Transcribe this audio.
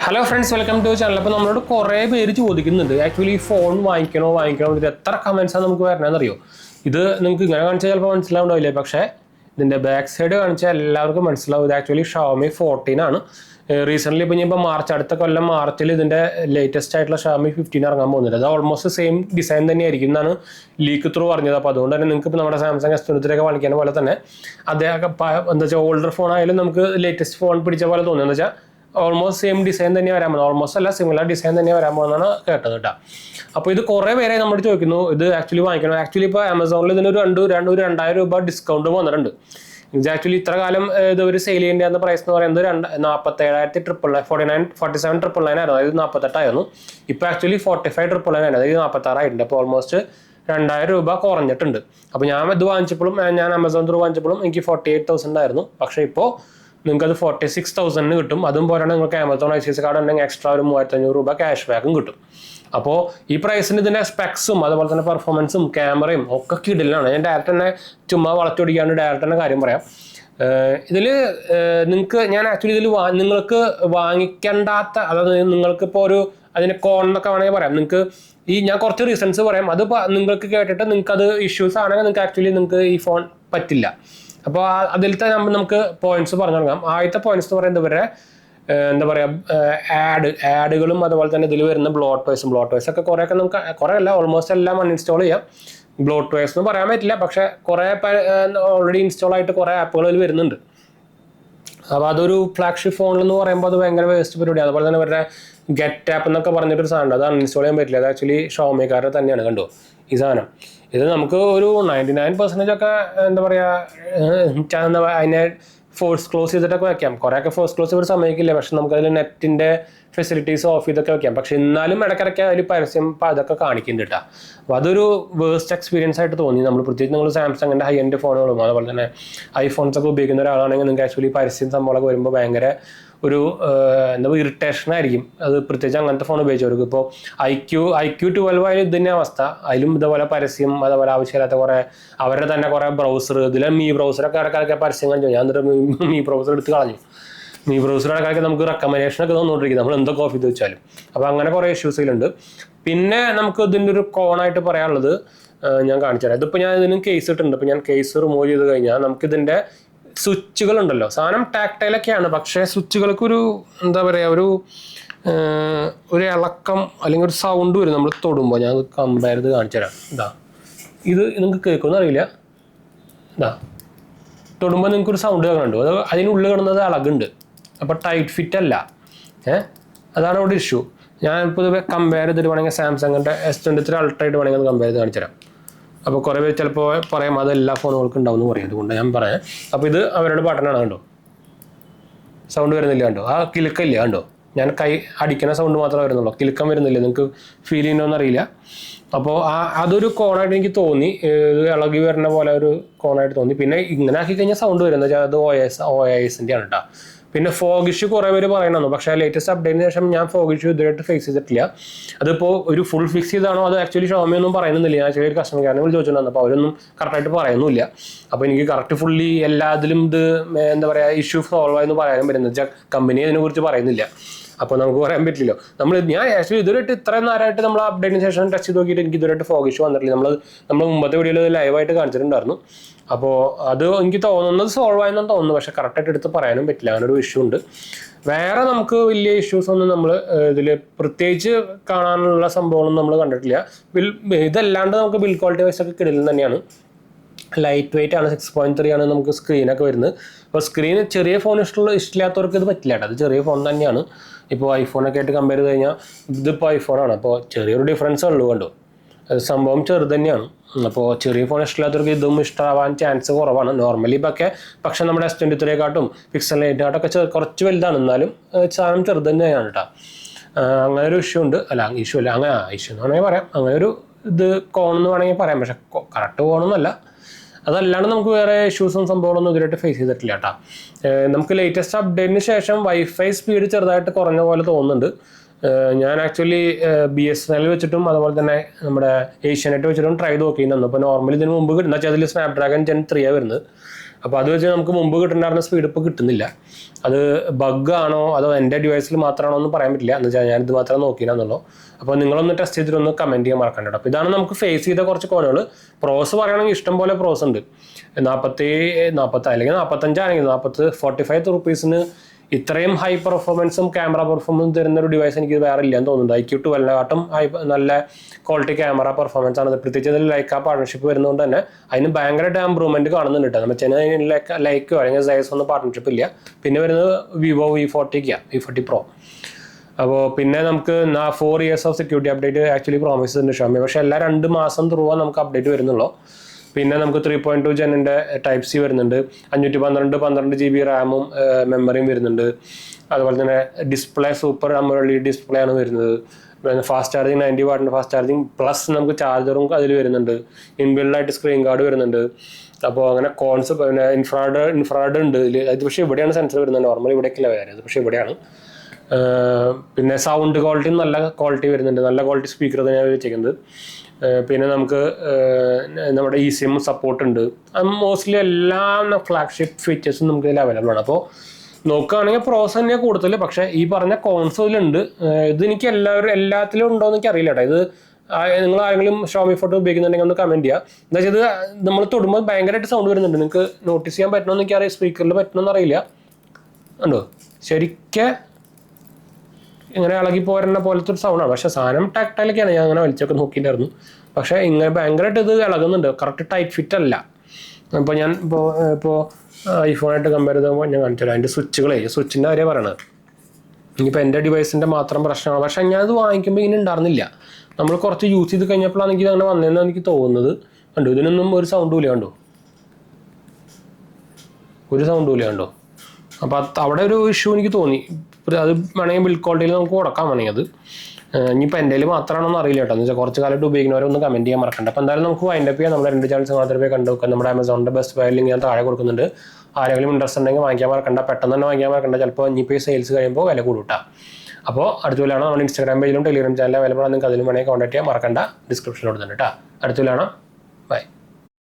Hello friends, welcome to the channel. അപ്പോൾ നമ്മളോട് കുറേ പേര് ചോദിക്കുന്നുണ്ട് ആക്ച്വലി ഫോൺ വാങ്ങിക്കണോ ഇത് എത്ര കമൻസ് ആണ് നമുക്ക് വരണമെന്നറിയോ. ഇത് നിങ്ങൾക്ക് ഇങ്ങനെ കാണിച്ചാൽ ചിലപ്പോൾ മനസ്സിലാവുണ്ടാവില്ലേ, പക്ഷേ ഇതിൻ്റെ ബാക്ക് സൈഡ് കാണിച്ചാൽ എല്ലാവർക്കും മനസ്സിലാവും. ഇത് ആക്ച്വലി Xiaomi 14 ആണ്. റീസെൻ്റ്ലി ഇപ്പോൾ മാർച്ച് അടുത്ത കൊല്ലം മാർച്ചിൽ ഇതിൻ്റെ ലേറ്റസ്റ്റ് ആയിട്ടുള്ള Xiaomi 15 ഇറങ്ങാൻ പോകുന്നുണ്ട്. അത് ഓൾമോസ്റ്റ് സെയിം ഡിസൈൻ തന്നെയായിരിക്കും എന്നാണ് ലീക്ക് ത്രൂ പറഞ്ഞത്. അപ്പോൾ അതുകൊണ്ട് തന്നെ നിങ്ങൾക്ക് ഇപ്പോൾ നമ്മുടെ സാംസങ് S23 വാങ്ങിക്കുന്ന പോലെ തന്നെ അദ്ദേഹം എന്താ വെച്ചാൽ ഓൾഡർ ഫോൺ ആയാലും നമുക്ക് ലേറ്റസ്റ്റ് ഫോൺ പിടിച്ച പോലെ തോന്നുന്നത്. എന്ന് വെച്ചാൽ ഓൾമോസ്റ്റ് സെയിം ഡിസൈൻ തന്നെ വരാൻ പോകുന്നത്, ഓൾമോസ്റ്റ് അല്ല സിമിലർ ഡിസൈൻ തന്നെ വരാൻ പോകുന്നതാണ് കേട്ടത് കേട്ടോ. അപ്പോൾ ഇത് കുറേ പേരെ നമ്മൾ ചോദിക്കുന്നു ഇത് ആക്ച്വലി വാങ്ങിക്കണം. ആക്ച്വലി ഇപ്പോൾ ആമസോണിൽ ഇതിനൊരു 2000 രൂപ ഡിസ്കൗണ്ട് വന്നിട്ടുണ്ട്. ഇത് ആക്ച്വലി ഇത്ര കാലം ഇത് ഒരു സെയിൽ ചെയ്യേണ്ട പ്രൈസ് എന്ന് പറയുന്നത് 47,999 ആയിരുന്നു, അതായത് 48 ഇപ്പോൾ ആക്ച്വലി 45,999 ആണ്, അതായത് 46 ആയിട്ടുണ്ട്. അപ്പോൾ ഓൾമോസ്റ്റ് 2000 രൂപ കുറഞ്ഞിട്ടുണ്ട്. അപ്പോൾ ഞാൻ ഇത് വാങ്ങിച്ചപ്പോഴും ഞാൻ ആമസോൺ ത്രൂ വാങ്ങിച്ചപ്പോഴും എനിക്ക് 48,000 ആയിരുന്നു. പക്ഷേ ഇപ്പോൾ നിങ്ങൾക്ക് അത് 46,000 കിട്ടും. അതും പോരാണ് നിങ്ങൾക്ക് ആമസോൺ ICICI കാർഡ് ഉണ്ടെങ്കിൽ എക്സ്ട്രാ ഒരു 3,500 രൂപ ക്യാഷ് ബാക്കും കിട്ടും. അപ്പോൾ ഈ പ്രൈസിന് ഇതിൻ്റെ സ്പെക്സും അതുപോലെ തന്നെ പെർഫോമൻസും ക്യാമറയും ഒക്കെ കിടലാണ്. ഞാൻ ഡയറക്റ്റ് തന്നെ ചുമ്മാ വളച്ചൊടിക്കാണ്ട് ഡയറക്റ്റ് തന്നെ കാര്യം പറയാം. ഇതിൽ നിങ്ങൾക്ക് ഞാൻ ആക്ച്വലി ഇതിൽ നിങ്ങൾക്ക് വാങ്ങിക്കേണ്ടാത്ത, അതായത് നിങ്ങൾക്കിപ്പോൾ ഒരു അതിൻ്റെ കോൺ എന്നൊക്കെ വേണമെങ്കിൽ പറയാം. നിങ്ങൾക്ക് ഞാൻ കുറച്ച് റീസൺസ് പറയാം. അത് നിങ്ങൾക്ക് കേട്ടിട്ട് നിങ്ങൾക്കത് ഇഷ്യൂസ് ആണെങ്കിൽ നിങ്ങൾക്ക് ആക്ച്വലി നിങ്ങൾക്ക് ഈ ഫോൺ പറ്റില്ല. അപ്പോൾ അതിലത്തെ നമുക്ക് പോയിന്റ്സ് പറഞ്ഞു തുടങ്ങാം. ആദ്യത്തെ പോയിന്റ്സ് എന്ന് പറയുന്നത് ഇവരെ എന്താ പറയുക ആഡുകളും അതുപോലെ തന്നെ ഇതിൽ വരുന്ന ബ്ലോട്ട് വോയ്സ് ഒക്കെ കുറേയൊക്കെ നമുക്ക് കുറേ അല്ല ഓൾമോസ്റ്റ് എല്ലാം അൺഇൻസ്റ്റാൾ ചെയ്യാം. ബ്ലോട്ട് വോയ്സ് എന്ന് പറയാൻ പറ്റില്ല, പക്ഷേ കുറേ ഓൾറെഡി ഇൻസ്റ്റാൾ ആയിട്ട് കുറേ ആപ്പുകൾ ഇതിൽ വരുന്നുണ്ട്. അപ്പോൾ അതൊരു ഫ്ലാഗ്ഷിപ്പ് ഫോണിൽ എന്ന് പറയുമ്പോൾ അത് ഭയങ്കര വേസ്റ്റ് പരിപാടിയാണ്. അതുപോലെ തന്നെ ഇവരുടെ ഗെറ്റ് ആപ്പ് എന്നൊക്കെ പറഞ്ഞിട്ടൊരു സാധനം, അത് അൺഇൻസ്റ്റാൾ ചെയ്യാൻ പറ്റില്ല. അത് ആക്ച്വലി ഷോമിക്കാരുടെ തന്നെയാണ്. കണ്ടോ ഈ സാധനം. ഇത് നമുക്ക് ഒരു 99% ഒക്കെ എന്താ പറയുക അതിനെ ഫോഴ്സ് ക്ലോസ് ചെയ്തിട്ടൊക്കെ വെക്കാം. കുറേയൊക്കെ ഫോഴ്സ് ക്ലോസ് ഇവർ സമ്മതിക്കില്ല, പക്ഷെ നമുക്കതിൽ നെറ്റിൻ്റെ ഫെസിലിറ്റീസ് ഓഫ് ചെയ്തൊക്കെ വെക്കാം. പക്ഷെ എന്നാലും ഇടയ്ക്കിടയ്ക്ക് അതിൽ പരസ്യം അതൊക്കെ കാണിക്കുന്നുണ്ട് കേട്ടോ. അപ്പോൾ അതൊരു വേസ്റ്റ് എക്സ്പീരിയൻസ് ആയിട്ട് തോന്നി. പ്രത്യേകിച്ച് നിങ്ങൾ സാംസങ്ങിൻ്റെ ഹൈ എൻഡ് ഫോണുകളും അതുപോലെ തന്നെ ഐഫോൺസ് ഒക്കെ ഉപയോഗിക്കുന്ന ഒരാളാണെങ്കിൽ നിങ്ങൾക്ക് ആക്ച്വലി പരസ്യം സംഭവങ്ങളൊക്കെ വരുമ്പോൾ ഭയങ്കര ഒരു എന്താ ഇറിറ്റേഷൻ ആയിരിക്കും. അത് പ്രത്യേകിച്ച് അങ്ങനത്തെ ഫോൺ ഉപയോഗിച്ചവർക്ക്. ഇപ്പോൾ IQ 12 ആയാലും ഇത് തന്നെ അവസ്ഥ. അതിലും ഇതേപോലെ പരസ്യം അതുപോലെ ആവശ്യമില്ലാത്ത കുറേ അവരുടെ തന്നെ കുറേ ബ്രൗസർ, ഇതിലെ ബ്രൗസറൊക്കെ ഇടയ്ക്കൊക്കെ പരസ്യം കാണിച്ചു. ഞാൻ എന്നിട്ട് ബ്രൗസർ എടുത്ത് കളഞ്ഞു. ബ്രൗസർ ഇടയ്ക്കൊക്കെ നമുക്ക് റെക്കമെൻഡേഷനൊക്കെ തന്നുകൊണ്ടിരിക്കും നമ്മൾ എന്തൊക്കെ ഓഫ് ചെയ്ത് വെച്ചാലും. അപ്പോൾ അങ്ങനെ കുറേ ഇഷ്യൂസിലുണ്ട്. പിന്നെ നമുക്ക് ഇതിൻ്റെ ഒരു കോണായിട്ട് പറയാനുള്ളത് ഞാൻ കാണിച്ചു തരാം. ഇതിപ്പോൾ ഞാൻ ഇതിന് കേസ് ഇട്ടിട്ടുണ്ട്. ഇപ്പോൾ ഞാൻ കേസ് റിമൂവ് ചെയ്ത് കഴിഞ്ഞാൽ നമുക്കിതിൻ്റെ സ്വിച്ചുകളുണ്ടല്ലോ, സാധനം ടാക്ടൈലൊക്കെയാണ്, പക്ഷേ സ്വിച്ചുകൾക്കൊരു എന്താ പറയുക ഒരു ഇളക്കം അല്ലെങ്കിൽ ഒരു സൗണ്ട് വരും നമ്മൾ തൊടുമ്പോൾ. ഞാൻ കമ്പയർ ചെയ്ത് കാണിച്ചു തരാം. ഇത് നിങ്ങൾക്ക് കേൾക്കുമെന്ന് അറിയില്ല. തൊടുമ്പോൾ നിങ്ങൾക്കൊരു സൗണ്ട് കേൾക്കുന്നുണ്ടോ? അത് അതിനുള്ളിൽ കിടന്നത് ഇളകുണ്ട്. അപ്പോൾ ടൈറ്റ് ഫിറ്റ് അല്ല. അതാണ് ഇവിടെ ഇഷ്യൂ. ഞാൻ പൊതുവെ കമ്പയർ ചെയ്തിട്ട് വേണമെങ്കിൽ സാംസങ്ങിൻ്റെ S23 Ultra ആയിട്ട് വേണമെങ്കിൽ അത് കമ്പയർ ചെയ്ത് കാണിച്ചു തരാം. അപ്പോൾ കുറേ പേര് ചിലപ്പോൾ പറയാം അത് എല്ലാ ഫോണുകൾക്കും ഉണ്ടാവും എന്ന് പറയും. അതുകൊണ്ട് ഞാൻ പറയാം. അപ്പോൾ ഇത് അവരുടെ ബട്ടണാണ്. കണ്ടോ സൗണ്ട് വരുന്നില്ല? കണ്ടോ ആ കിലുക്കില്ല? കണ്ടോ ഞാൻ കൈ അടിക്കുന്ന സൗണ്ട് മാത്രമേ വരുന്നുള്ളൂ, കിലുക്കം വരുന്നില്ല. നിങ്ങൾക്ക് ഫീൽ ചെയ്യുന്നോന്ന് അറിയില്ല. അപ്പോൾ അതൊരു കോണായിട്ട് എനിക്ക് തോന്നി, ഇളകി വരുന്ന പോലെ ഒരു കോണായിട്ട് തോന്നി. പിന്നെ ഇങ്ങനെ ആക്കി കഴിഞ്ഞാൽ സൗണ്ട് വരുന്നത് വെച്ചാൽ അത് OISൻ്റെ ആണ് കേട്ടോ. പിന്നെ ഫോഗ് ഇഷ്യൂ കുറേ പേര് പറയണമെന്നു, പക്ഷേ ലേറ്റസ്റ്റ് അപ്ഡേറ്റിന് ശേഷം ഞാൻ ഫോഗ് ഇഷ്യൂ ഇതുവരെയായിട്ട് ഫേസ് ചെയ്തിട്ടില്ല. അതിപ്പോൾ ഒരു ഫുൾ ഫിക്സ് ചെയ്താണോ അത് ആക്ച്വലി Xiaomi ഒന്നും പറയുന്നില്ല. ഞാൻ ആക്ച്വലി ഒരു കസ്റ്റമർ കെയറിനെ ചോദിച്ചിട്ടുണ്ടായിരുന്നു. അപ്പോൾ അവരൊന്നും കറക്റ്റായിട്ട് പറയുന്നില്ല. അപ്പോൾ എനിക്ക് കറക്റ്റ് ഫുള്ളി എല്ലാത്തിലും ഇത് എന്താ പറയുക ഇഷ്യൂ സോൾവ് ആയെന്ന് പറയാനും പറ്റുന്നത് വെച്ചാൽ കമ്പനി അതിനെക്കുറിച്ച് പറയുന്നില്ല. അപ്പോൾ നമുക്ക് പറയാൻ പറ്റില്ലല്ലോ. ഞാൻ ആക്ച്വലി ഇതുവരെയായിട്ട് ഇത്രയും നേരമായിട്ട് നമ്മൾ അപ്ഡേറ്റിന് ശേഷം ടച്ച് ചെയ്ത് നോക്കിയിട്ട് എനിക്ക് ഇതുവരെയായിട്ട് ഫോഗ് ഇഷ്യൂ വന്നിട്ടില്ല. നമ്മൾ മുമ്പത്തെ വീഡിയോയിൽ ലൈവായിട്ട് കാണിച്ചിട്ടുണ്ടായിരുന്നു. അപ്പോൾ അത് എനിക്ക് തോന്നുന്നത് സോൾവ് ആയെന്നാണ് തോന്നുന്നു, പക്ഷേ കറക്റ്റായിട്ട് എടുത്ത് പറയാനും പറ്റില്ല. അങ്ങനെ ഒരു ഇഷ്യൂ ഉണ്ട്. വേറെ നമുക്ക് വലിയ ഇഷ്യൂസ് ഒന്നും നമ്മൾ ഇതിൽ പ്രത്യേകിച്ച് കാണാനുള്ള സംഭവമൊന്നും നമ്മൾ കണ്ടിട്ടില്ല. ഇതല്ലാണ്ട് നമുക്ക് ബിൽഡ് ക്വാളിറ്റി വൈസ് ഒക്കെ കിടലും തന്നെയാണ്. ലൈറ്റ് വെയിറ്റ് ആണ്, 6.3 ആണ് നമുക്ക് സ്ക്രീനൊക്കെ വരുന്നത്. അപ്പോൾ സ്ക്രീൻ ചെറിയ ഫോൺ ഇഷ്ടമില്ലാത്തവർക്ക് ഇത് പറ്റില്ല കേട്ടോ. അത് ചെറിയ ഫോൺ തന്നെയാണ്. ഇപ്പോൾ ഐഫോണൊക്കെ ആയിട്ട് കമ്പയർ ചെയ്ത് കഴിഞ്ഞാൽ ഇതിപ്പോൾ ഐഫോണാണ്. അപ്പോൾ ചെറിയൊരു ഡിഫറൻസേ ഉള്ളൂ. കണ്ടോ സംഭവം ചെറുത് തന്നെയാണ്. അപ്പോൾ ചെറിയ ഫോൺ ഇഷ്ടമില്ലാത്തവർക്ക് ഇതും ഇഷ്ടമാവാൻ ചാൻസ് കുറവാണ് നോർമലി. പക്ഷേ നമ്മുടെ S23 പിക്സൽ 8 കുറച്ച് വലുതാണ്, എന്നാലും സാധനം ചെറുത് തന്നെയാണ് കേട്ടോ. അങ്ങനെ ഒരു ഇഷ്യൂ ഉണ്ട്. അല്ല ഇഷ്യൂ അല്ല, അങ്ങനെ ഇഷ്യൂ എന്ന് വേണമെങ്കിൽ പറയാം. അങ്ങനെ ഒരു ഇത് കോണെന്ന് വേണമെങ്കിൽ പറയാം, പക്ഷേ കറക്റ്റ് കോണൊന്നുമല്ല. അതല്ലാണ്ട് നമുക്ക് വേറെ ഇഷ്യൂസും സംഭവങ്ങളൊന്നും ഇതുവരെയായിട്ട് ഫേസ് ചെയ്തിട്ടില്ല കേട്ടോ. നമുക്ക് ലേറ്റസ്റ്റ് അപ്ഡേറ്റിന് ശേഷം വൈഫൈ സ്പീഡ് ചെറുതായിട്ട് കുറഞ്ഞ പോലെ തോന്നുന്നുണ്ട്. ഞാൻ ആക്ച്വലി BSNL വെച്ചിട്ടും അതുപോലെ തന്നെ നമ്മുടെ ഏഷ്യാനെറ്റ് വെച്ചിട്ടും ട്രൈ ചെയ്ത് നോക്കിയിരുന്നു. അപ്പോൾ നോർമലി ഇതിന് മുമ്പ് കിട്ടുന്ന വെച്ചാൽ അതിൽ സ്നാപ്ഡ്രാഗൺ Gen 3 വരുന്നത്. അപ്പോൾ അത് വെച്ച് നമുക്ക് മുമ്പ് കിട്ടുന്നുണ്ടായിരുന്ന സ്പീഡ് ഇപ്പോൾ കിട്ടുന്നില്ല. അത് ബഗ് ആണോ അതോ എൻ്റെ ഡിവൈസിൽ മാത്രമാണോ എന്ന് പറയാൻ പറ്റില്ല. എന്ന് വെച്ചാൽ ഞാനിത് മാത്രം നോക്കിയെന്നുള്ളൂ. അപ്പോൾ നിങ്ങളൊന്ന് ടെസ്റ്റ് ചെയ്തിട്ടൊന്ന് കമൻറ്റ് ചെയ്യാൻ മറക്കണ്ട. അപ്പോൾ ഇതാണ് നമുക്ക് ഫേസ് ചെയ്ത കുറച്ച് കോണുകൾ. പ്രോസ് പറയുകയാണെങ്കിൽ ഇഷ്ടം പോലെ പ്രോസ് ഉണ്ട്. 40 അല്ലെങ്കിൽ 45 ആണെങ്കിൽ 45 റുപ്പീസിന് ഇത്രയും ഹൈ പെർഫോമൻസും ക്യാമറ പെർഫോമൻസും തരുന്ന ഒരു ഡിവൈസ് എനിക്ക് വേറെ ഇല്ലെന്ന് തോന്നുന്നുണ്ട്. iQOO നല്ല ക്വാളിറ്റി ക്യാമറ പെർഫോമൻസ് ആണ്. പ്രത്യേകിച്ച് ഇതിൽ ലൈക്ക പാർട്ണർഷിപ്പ് വരുന്നതുകൊണ്ട് തന്നെ അതിന് ഭയങ്കരമായിട്ട് ഇമ്പ്രൂവ്മെന്റ് കാണുന്നുണ്ട് കേട്ടോ. നമ്മൾ ചെന്നൈ ലൈക്കോ അല്ലെങ്കിൽ സൈസ് ഒന്നും പാർട്ണർഷിപ്പ് ഇല്ല. പിന്നെ വരുന്നത് വിവോ V40 Pro. അപ്പോൾ പിന്നെ നമുക്ക് 4 years of security update actually promise ചെയ്യുന്നുണ്ട് Xiaomi. പക്ഷേ എല്ലാ 2 മാസം ത്രൂ നമുക്ക് അപ്ഡേറ്റ് വരുന്നുള്ളൂ. പിന്നെ നമുക്ക് 3.2 ജെന്നിൻ്റെ Type-C വരുന്നുണ്ട്. 512 GB റാമും മെമ്മറിയും വരുന്നുണ്ട്. അതുപോലെ തന്നെ ഡിസ്പ്ലേ സൂപ്പർ AMOLED ഡിസ്പ്ലേ ആണ് വരുന്നത്. ഫാസ്റ്റ് ചാർജിങ് 90 വാട്ടിൻ്റെ ഫാസ്റ്റ് ചാർജിങ് പ്ലസ് നമുക്ക് ചാർജറും അതിൽ വരുന്നുണ്ട്. ഇൻബിൽഡായിട്ട് സ്ക്രീൻ ഗാർഡ് വരുന്നുണ്ട്. അപ്പോൾ അങ്ങനെ കോൺസെപ്റ്റ് പിന്നെ ഇൻഫ്രാഡ് ഉണ്ട് ഇതിൽ. അത് പക്ഷേ ഇവിടെയാണ് സെൻസർ വരുന്നത്. നോർമലി ഇവിടേക്കില്ല വരുന്നത്, പക്ഷേ ഇവിടെയാണ്. പിന്നെ സൗണ്ട് ക്വാളിറ്റി നല്ല ക്വാളിറ്റി വരുന്നുണ്ട്. നല്ല ക്വാളിറ്റി സ്പീക്കർ തന്നെയാണ് വെച്ചിരിക്കുന്നത്. പിന്നെ നമുക്ക് നമ്മുടെ eSIM സപ്പോർട്ട് ഉണ്ട്. മോസ്റ്റ്ലി എല്ലാ ഫ്ലാഗ്ഷിപ്പ് ഫീച്ചേഴ്സും നമുക്ക് ഇതിൽ അവൈലബിൾ ആണ്. അപ്പോൾ നോക്കുകയാണെങ്കിൽ പ്രോസ് തന്നെയാണ് കൂടുതൽ. പക്ഷേ ഈ പറഞ്ഞ കോൺസോലുണ്ട്. ഇത് എനിക്ക് എല്ലാത്തിലും ഉണ്ടോ എന്ന് എനിക്ക് അറിയില്ല കേട്ടോ. ഇത് നിങ്ങൾ ആരെങ്കിലും Xiaomi ഫോട്ടോ ഉപയോഗിക്കുന്നുണ്ടെങ്കിൽ ഒന്ന് കമൻറ്റ് ചെയ്യുക. എന്താ വെച്ചാൽ ഇത് നമ്മൾ തൊടുമ്പോൾ ഭയങ്കരമായിട്ട് സൗണ്ട് വരുന്നുണ്ട്. നിങ്ങൾക്ക് നോട്ടീസ് ചെയ്യാൻ പറ്റണമെന്ന് എനിക്കറിയാം. സ്പീക്കറിൽ പറ്റണമെന്ന് അറിയില്ല. ഉണ്ടോ ശരിക്കും ഇങ്ങനെ ഇളകി പോരുന്ന പോലത്തെ ഒരു സൗണ്ടാണ്. പക്ഷേ സാധനം ടാക്ടൈലൊക്കെയാണ്. ഞാൻ അങ്ങനെ വലിച്ചൊക്കെ നോക്കിയിട്ടായിരുന്നു. പക്ഷേ ഇങ്ങനെ ഭയങ്കരമായിട്ട് ഇത് ഇളകുന്നുണ്ട്. കറക്റ്റ് ടൈറ്റ് ഫിറ്റ് അല്ല. അപ്പോൾ ഞാൻ ഇപ്പോൾ ഐഫോണായിട്ട് കമ്പയർ ചെയ്തപ്പോൾ ഞാൻ കാണിച്ചുതരാം. അതിൻ്റെ സ്വിച്ചിൻ്റെ കാര്യം പറയണത്. ഇനിയിപ്പോൾ എൻ്റെ ഡിവൈസിൻ്റെ മാത്രം പ്രശ്നമാണ്. പക്ഷേ ഞാനത് വാങ്ങിക്കുമ്പോൾ ഇങ്ങനെ ഉണ്ടായിരുന്നില്ല. നമ്മൾ കുറച്ച് യൂസ് ചെയ്ത് കഴിഞ്ഞപ്പോഴാണ് എനിക്ക് അങ്ങനെ വന്നതെന്നാണ് എനിക്ക് തോന്നുന്നത്. കണ്ടോ ഇതിനൊന്നും ഒരു സൗണ്ടും ഇല്ല. കണ്ടോ ഒരു സൗണ്ടും ഇല്ല. കണ്ടോ അപ്പോൾ അവിടെ ഒരു ഇഷ്യൂ എനിക്ക് തോന്നി. അത് വേണമെങ്കിൽ ബിൽഡ് ക്വാളിറ്റിയിൽ നമുക്ക് കൊടുക്കാൻ വേണമെങ്കിൽ അത് ഇനിയിപ്പോൾ എൻ്റെ മാത്രമാണോ അറിയില്ല കേട്ടോ. എന്ന് വെച്ചാൽ കുറച്ച് കാലമായിട്ട് ഉപയോഗിക്കുന്നവരൊന്ന് കമൻറ്റ് ചെയ്യാൻ മറക്കണ്ട. അപ്പോൾ എന്തായാലും നമുക്ക് വൈൻഡപ്പ് ചെയ്യാം. നമ്മുടെ 2 ചാനൽസ് മാത്രമേ കണ്ടു നോക്കാം. നമ്മുടെ ആമസോണിൻ്റെ ബെസ്റ്റ് ബൈ ലിങ്ക് ഞാൻ താഴെ കൊടുക്കുന്നുണ്ട്. ആരെങ്കിലും ഇൻട്രസ്റ്റ് ഉണ്ടെങ്കിൽ വാങ്ങിക്കാൻ മറക്കണ്ട. പെട്ടെന്ന് തന്നെ വാങ്ങിക്കാൻ മറക്കണ്ട. ചിലപ്പോൾ ഇനിയിപ്പോൾ സെയിൽസ് കഴിയുമ്പോൾ വില കൂട്ടാം. അപ്പോൾ അടുത്തുള്ളതാണ് നമ്മുടെ ഇൻസ്റ്റാഗ്രാം പേജിലും ടെലിഗ്രാം ചാനലും അവൈലബിൾ ആണ്. നിങ്ങൾക്ക് അതിലും വേണമെങ്കിൽ കോൺടാക്ട് ചെയ്യാൻ മറക്കണ്ട. ഡിസ്ക്രിപ്ഷനിൽ കൊടുത്തിട്ടുണ്ട് കേട്ടോ. അടുത്തുള്ളതാണ്. ബൈ.